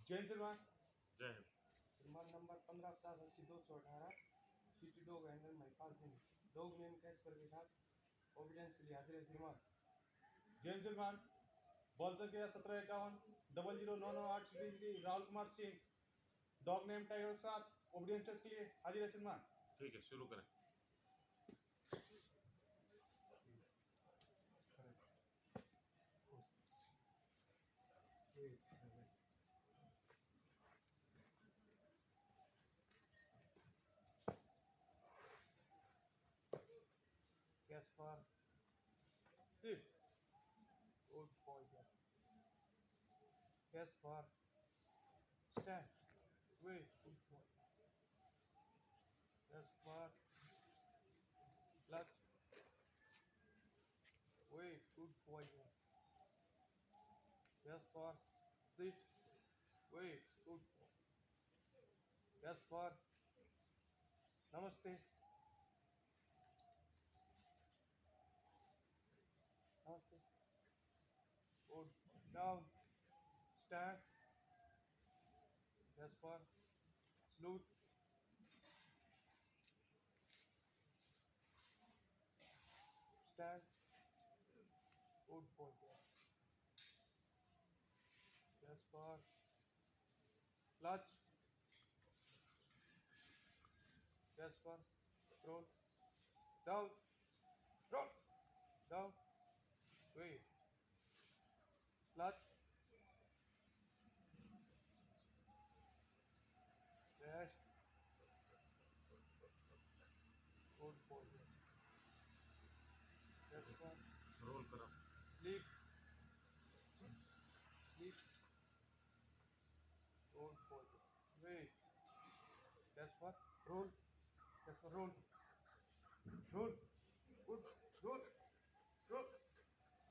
जैन सलमान। जय Hind. Salman number 1550 80 218 city dog handle Mahipal Singh dog name Caspar के साथ ओबिडेंस के लिए हाजिर है सलमान। जैन सलमान। बॉल संख्या 1751 0099 8 Rahul Kumar Singh dog name tiger के साथ ओबिडेंस के लिए हाजिर है सलमान। ठीक है, शुरू करें। Casper sit good boy. Casper stand wait good boy. Casper latch wait good boy. Casper sit wait good boy. Casper नमस्ते नमस्ते good down stand Jasper salute stand good boy Jasper clutch Jasper roll down roll down wait clutch rest good boy Jasper roll करो। sleep sleep good boy wait Jasper roll Jasper roll roll good roll roll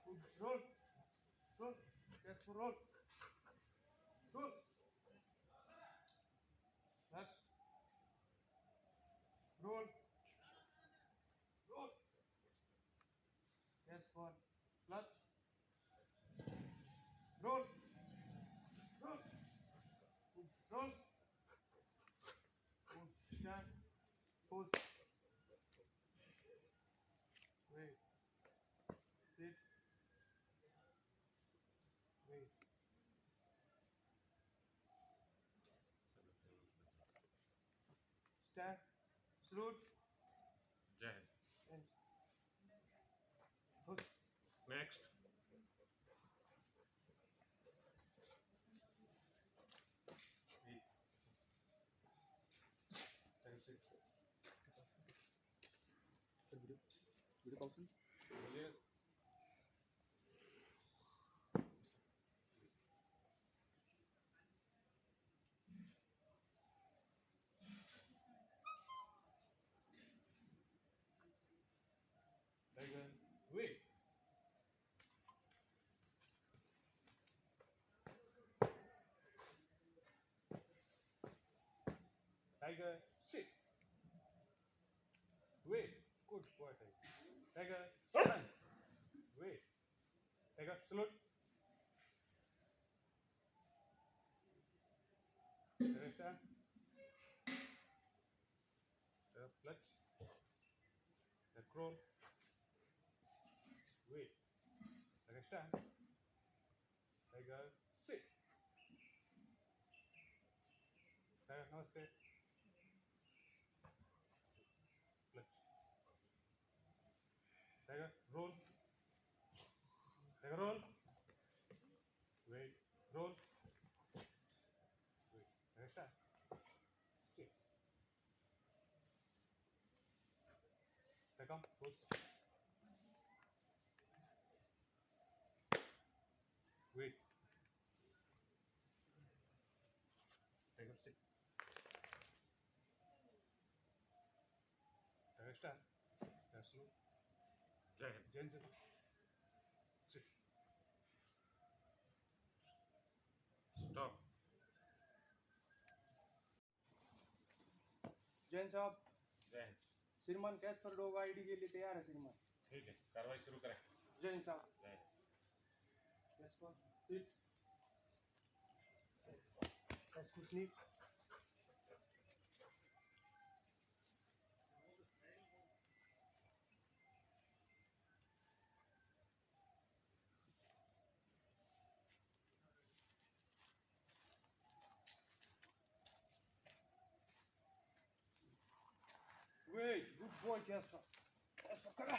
good roll roll Jasper roll roll clutch roll roll Jasper clutch roll roll roll stand push wait sit wait stand salute जय Hind. and push next. wait and sit video caution yes tiger wait tiger sit wait good boy tiger stand wait tiger salute tiger stand tiger clutch tiger crawl wait tiger stand tiger sit tiger namaste clutch tiger roll tiger roll wait roll wait tiger stand sit tiger push wait tiger sit tiger stand tiger slow जय Hind. Jensen sit stop. Jain साहब जय हिंद। श्रीमान Caspar dog ID के लिए तैयार है श्रीमान ठीक है, कार्रवाई शुरू करें। जैन साहब जय हिंद। Casper sit Kusni. Wait, good boy, Casper. Casper, come on.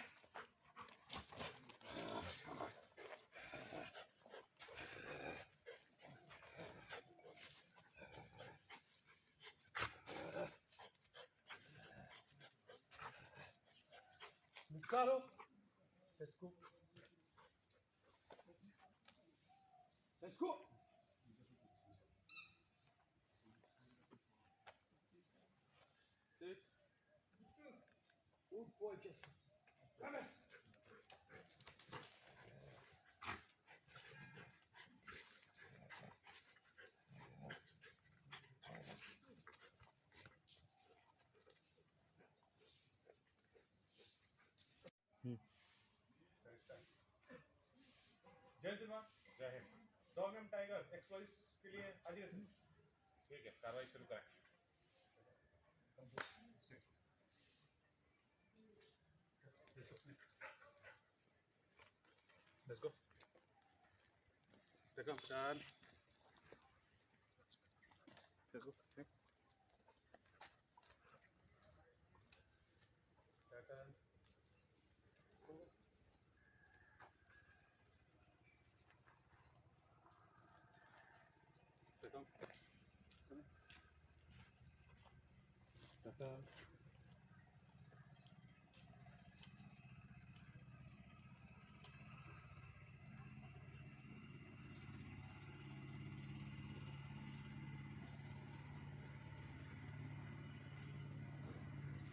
Niccolo. Let's go. Let's go. Six. Good boy, Casper. Come on. जय सिन्हा। जय हिंद। डॉग नेम टाइगर एक्सप्लोइस के लिए हाजिर है। ठीक है, कार्रवाई शुरू करें। Let's go. Take up, turn. Let's go. Snake. Turn. Take up. Turn.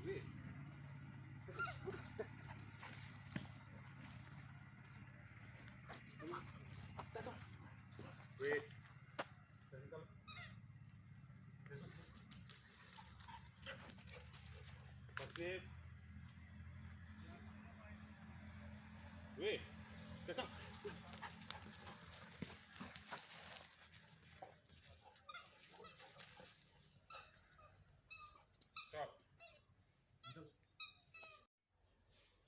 Wait. Wait. Technical. Snake. Wait. Take up. Stop.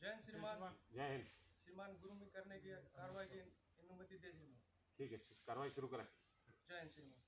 Jain श्रीमान। जय हिंद। श्रीमान ग्रूमिंग करने की कार्रवाई की अनुमति दे श्रीमान। ठीक है, कार्रवाई शुरू करें। जैन श्रीमान।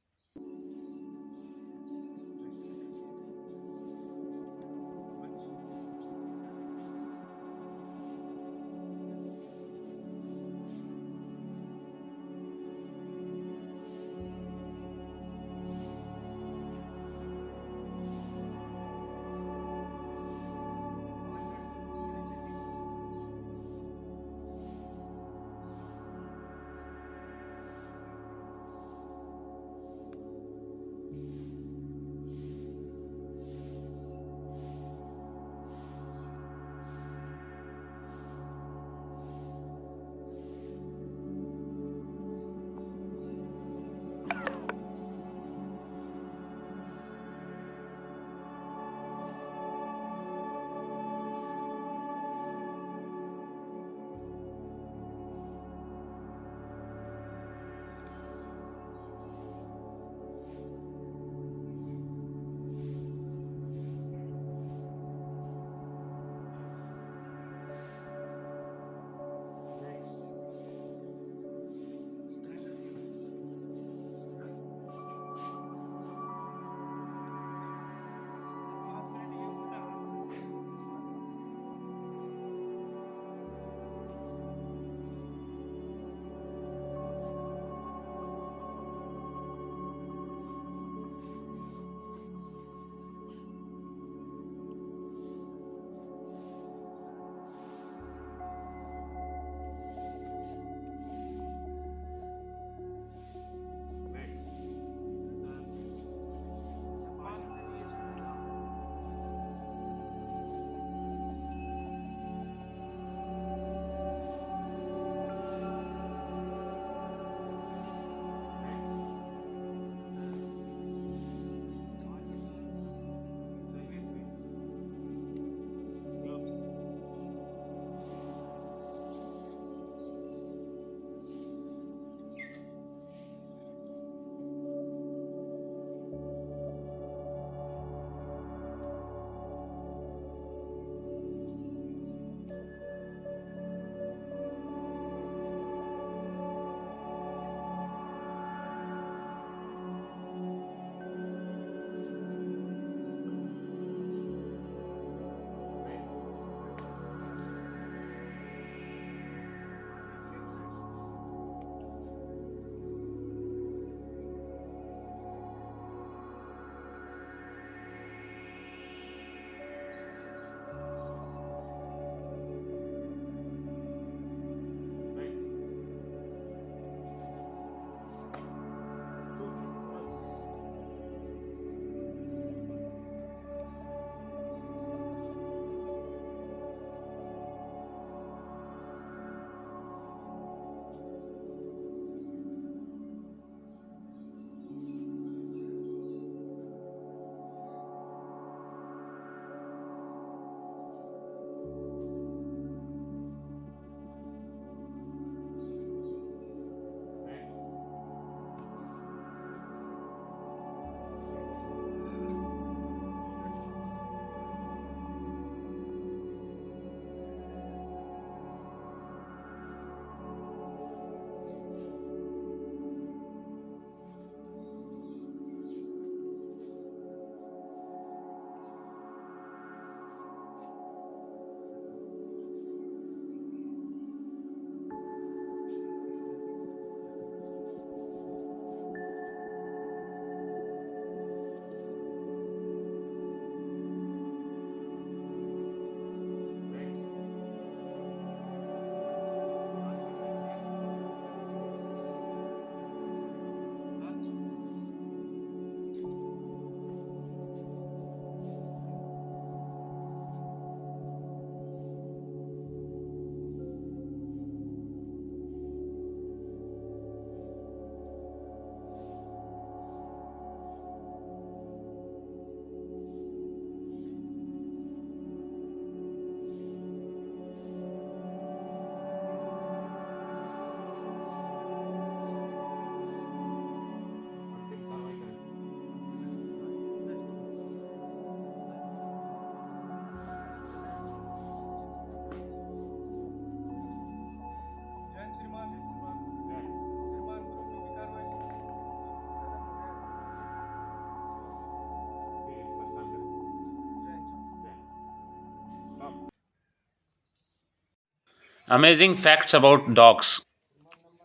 Amazing facts about dogs.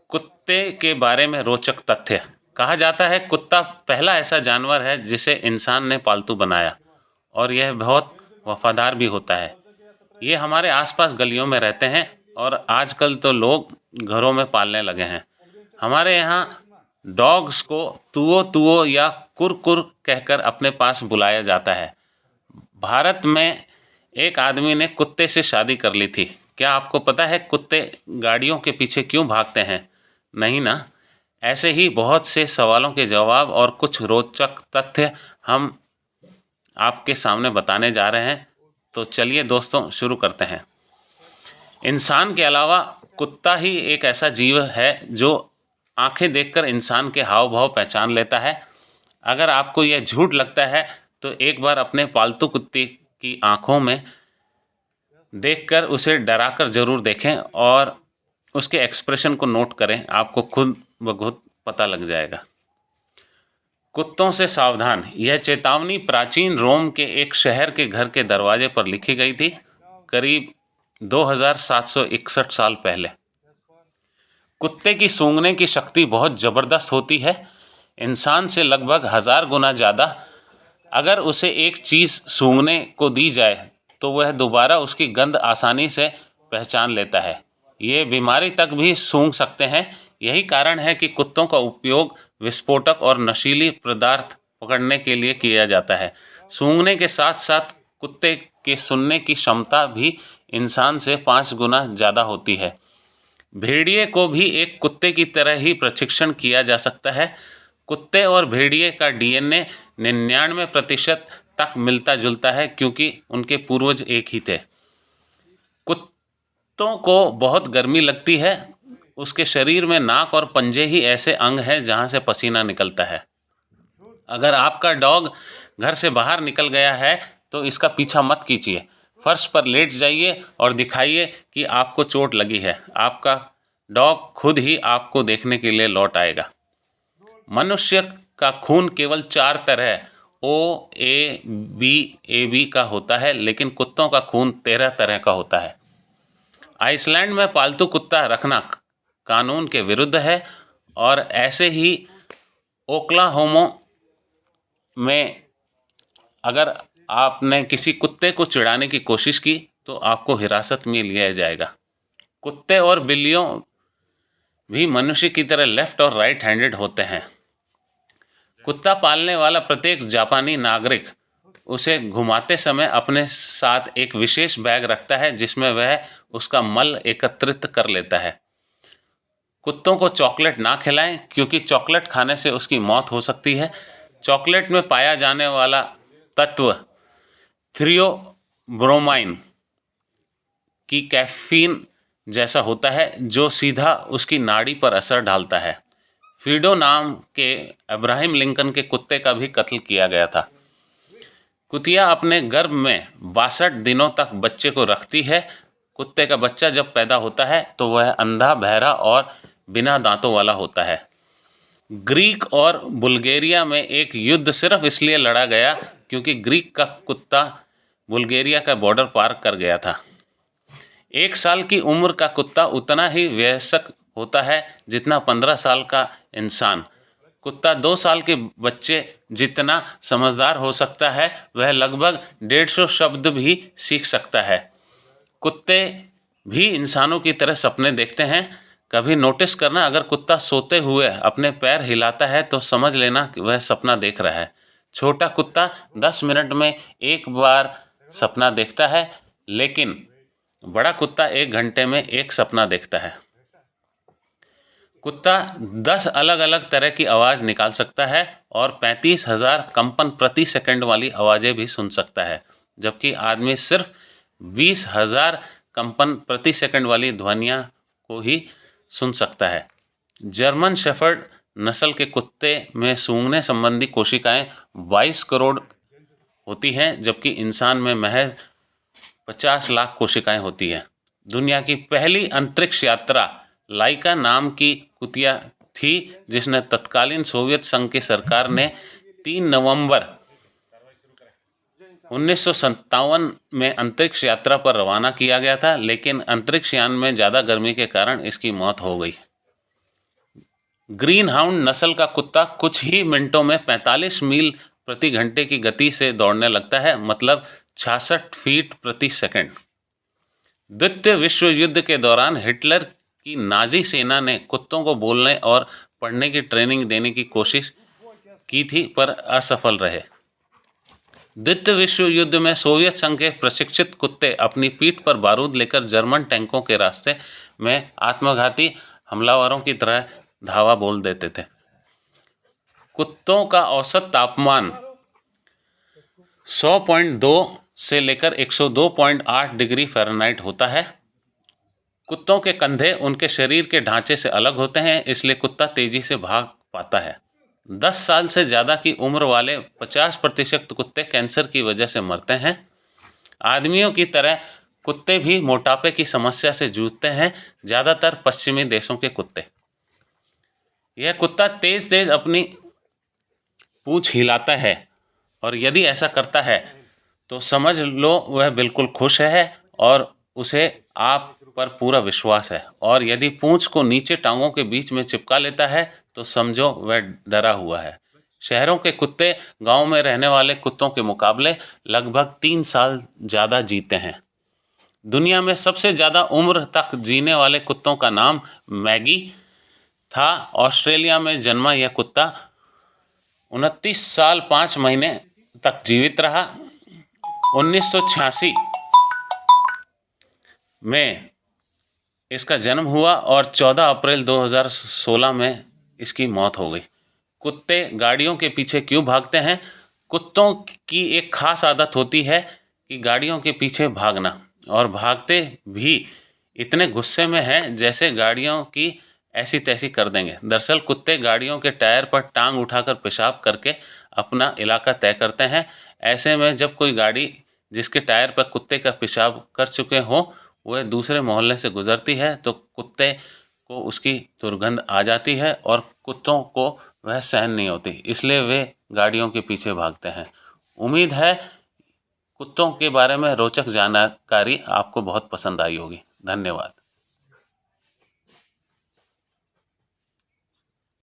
कुत्ते के बारे में रोचक तथ्य। कहा जाता है कुत्ता पहला ऐसा जानवर है जिसे इंसान ने पालतू बनाया और यह बहुत वफादार भी होता है। ये हमारे आसपास गलियों में रहते हैं और आजकल तो लोग घरों में पालने लगे हैं। हमारे यहाँ डॉग्स को तुओ तुओ या कुर कुर कहकर अपने पास बुलाया जाता है। भारत में एक आदमी ने कुत्ते से शादी कर ली थी। क्या आपको पता है कुत्ते गाड़ियों के पीछे क्यों भागते हैं? नहीं ना। ऐसे ही बहुत से सवालों के जवाब और कुछ रोचक तथ्य हम आपके सामने बताने जा रहे हैं। तो चलिए दोस्तों शुरू करते हैं। इंसान के अलावा कुत्ता ही एक ऐसा जीव है जो आंखें देखकर इंसान के हाव भाव पहचान लेता है। अगर आपको यह झूठ लगता है तो एक बार अपने पालतू कुत्ते की आंखों में देखकर उसे डराकर ज़रूर देखें और उसके एक्सप्रेशन को नोट करें। आपको खुद ब खुद पता लग जाएगा। कुत्तों से सावधान। यह चेतावनी प्राचीन रोम के एक शहर के घर के दरवाजे पर लिखी गई थी, करीब 2761 साल पहले। कुत्ते की सूंघने की शक्ति बहुत ज़बरदस्त होती है, इंसान से लगभग 1000 गुना ज़्यादा। अगर उसे एक चीज़ सूंघने को दी जाए तो वह दोबारा उसकी गंध आसानी से पहचान लेता है। ये बीमारी तक भी सूंघ सकते हैं। यही कारण है कि कुत्तों का उपयोग विस्फोटक और नशीली पदार्थ पकड़ने के लिए किया जाता है। सूंघने के साथ साथ कुत्ते के सुनने की क्षमता भी इंसान से 5 गुना ज़्यादा होती है। भेड़िए को भी एक कुत्ते की तरह ही प्रशिक्षण किया जा सकता है। कुत्ते और भेड़िए का डीएनए 99% तक मिलता जुलता है क्योंकि उनके पूर्वज एक ही थे। कुत्तों को बहुत गर्मी लगती है। उसके शरीर में नाक और पंजे ही ऐसे अंग हैं जहां से पसीना निकलता है। अगर आपका डॉग घर से बाहर निकल गया है तो इसका पीछा मत कीजिए। फर्श पर लेट जाइए और दिखाइए कि आपको चोट लगी है। आपका डॉग खुद ही आपको देखने के लिए लौट आएगा। मनुष्य का खून केवल 4 तरह OABAB का होता है, लेकिन कुत्तों का खून 13 तरह का होता है। आइसलैंड में पालतू कुत्ता रखना कानून के विरुद्ध है और ऐसे ही ओक्लाहोमा में अगर आपने किसी कुत्ते को चिढ़ाने की कोशिश की तो आपको हिरासत में लिया जाएगा। कुत्ते और बिल्लियों भी मनुष्य की तरह लेफ्ट और राइट हैंडेड होते हैं। कुत्ता पालने वाला प्रत्येक जापानी नागरिक उसे घुमाते समय अपने साथ एक विशेष बैग रखता है जिसमें वह उसका मल एकत्रित कर लेता है। कुत्तों को चॉकलेट ना खिलाएं क्योंकि चॉकलेट खाने से उसकी मौत हो सकती है। चॉकलेट में पाया जाने वाला तत्व थियोब्रोमाइन की कैफीन जैसा होता है जो सीधा उसकी नाड़ी पर असर डालता है। फ्रीडो नाम के अब्राहम लिंकन के कुत्ते का भी कत्ल किया गया था। कुतिया अपने गर्भ में 62 दिनों तक बच्चे को रखती है। कुत्ते का बच्चा जब पैदा होता है तो वह अंधा, बहरा और बिना दांतों वाला होता है। ग्रीक और बुल्गारिया में एक युद्ध सिर्फ इसलिए लड़ा गया क्योंकि ग्रीक का कुत्ता बुल्गारिया का बॉर्डर पार कर गया था। 1 साल की उम्र का कुत्ता उतना ही वयस्क होता है जितना 15 साल का इंसान। कुत्ता 2 साल के बच्चे जितना समझदार हो सकता है वह लगभग 150 शब्द भी सीख सकता है। कुत्ते भी इंसानों की तरह सपने देखते हैं। कभी नोटिस करना, अगर कुत्ता सोते हुए अपने पैर हिलाता है तो समझ लेना कि वह सपना देख रहा है। छोटा कुत्ता 10 मिनट में एक बार सपना देखता है, लेकिन बड़ा कुत्ता 1 घंटे में एक सपना देखता है। कुत्ता 10 अलग अलग तरह की आवाज़ निकाल सकता है और 35,000 कंपन प्रति सेकंड वाली आवाज़ें भी सुन सकता है, जबकि आदमी सिर्फ 20,000 कंपन प्रति सेकंड वाली ध्वनियाँ को ही सुन सकता है। जर्मन शेफर्ड नस्ल के कुत्ते में सूंघने संबंधी कोशिकाएं 22 करोड़ होती हैं, जबकि इंसान में महज 50 लाख कोशिकाएं होती हैं। दुनिया की पहली अंतरिक्ष यात्रा लाइका नाम की कुतिया थी जिसने तत्कालीन सोवियत संघ की सरकार ने 3 नवंबर 1957 में अंतरिक्ष यात्रा पर रवाना किया गया था, लेकिन अंतरिक्ष यान में ज़्यादा गर्मी के कारण इसकी मौत हो गई। ग्रीन हाउंड नस्ल का कुत्ता कुछ ही मिनटों में 45 मील प्रति घंटे की गति से दौड़ने लगता है, मतलब 66 फीट प्रति सेकंड। द्वितीय विश्व युद्ध के दौरान हिटलर की नाजी सेना ने कुत्तों को बोलने और पढ़ने की ट्रेनिंग देने की कोशिश की थी, पर असफल रहे। द्वितीय विश्व युद्ध में सोवियत संघ के प्रशिक्षित कुत्ते अपनी पीठ पर बारूद लेकर जर्मन टैंकों के रास्ते में आत्मघाती हमलावरों की तरह धावा बोल देते थे। कुत्तों का औसत तापमान 100.2 से लेकर 102.8 डिग्री फ़ारेनहाइट होता है। कुत्तों के कंधे उनके शरीर के ढांचे से अलग होते हैं, इसलिए कुत्ता तेजी से भाग पाता है। 10 साल से ज़्यादा की उम्र वाले 50% कुत्ते कैंसर की वजह से मरते हैं। आदमियों की तरह कुत्ते भी मोटापे की समस्या से जूझते हैं, ज़्यादातर पश्चिमी देशों के कुत्ते। यह कुत्ता तेज तेज अपनी पूंछ हिलाता है, और यदि ऐसा करता है तो समझ लो वह बिल्कुल खुश है और उसे आप पर पूरा विश्वास है, और यदि पूंछ को नीचे टांगों के बीच में चिपका लेता है तो समझो वह डरा हुआ है। शहरों के कुत्ते गांव में रहने वाले कुत्तों के मुकाबले लगभग 3 साल ज़्यादा जीते हैं। दुनिया में सबसे ज़्यादा उम्र तक जीने वाले कुत्तों का नाम मैगी था। ऑस्ट्रेलिया में जन्मा यह कुत्ता 29 साल 5 महीने तक जीवित रहा। 1986 में इसका जन्म हुआ और 14 अप्रैल 2016 में इसकी मौत हो गई। कुत्ते गाड़ियों के पीछे क्यों भागते हैं? कुत्तों की एक खास आदत होती है कि गाड़ियों के पीछे भागना, और भागते भी इतने गुस्से में हैं जैसे गाड़ियों की ऐसी तैसी कर देंगे। दरअसल कुत्ते गाड़ियों के टायर पर टांग उठाकर पेशाब करके अपना इलाका तय करते हैं। ऐसे में जब कोई गाड़ी जिसके टायर पर कुत्ते का पेशाब कर चुके हों वह दूसरे मोहल्ले से गुजरती है तो कुत्ते को उसकी दुर्गंध आ जाती है और कुत्तों को वह सहन नहीं होती, इसलिए वे गाड़ियों के पीछे भागते हैं। उम्मीद है कुत्तों के बारे में रोचक जानकारी आपको बहुत पसंद आई होगी। धन्यवाद।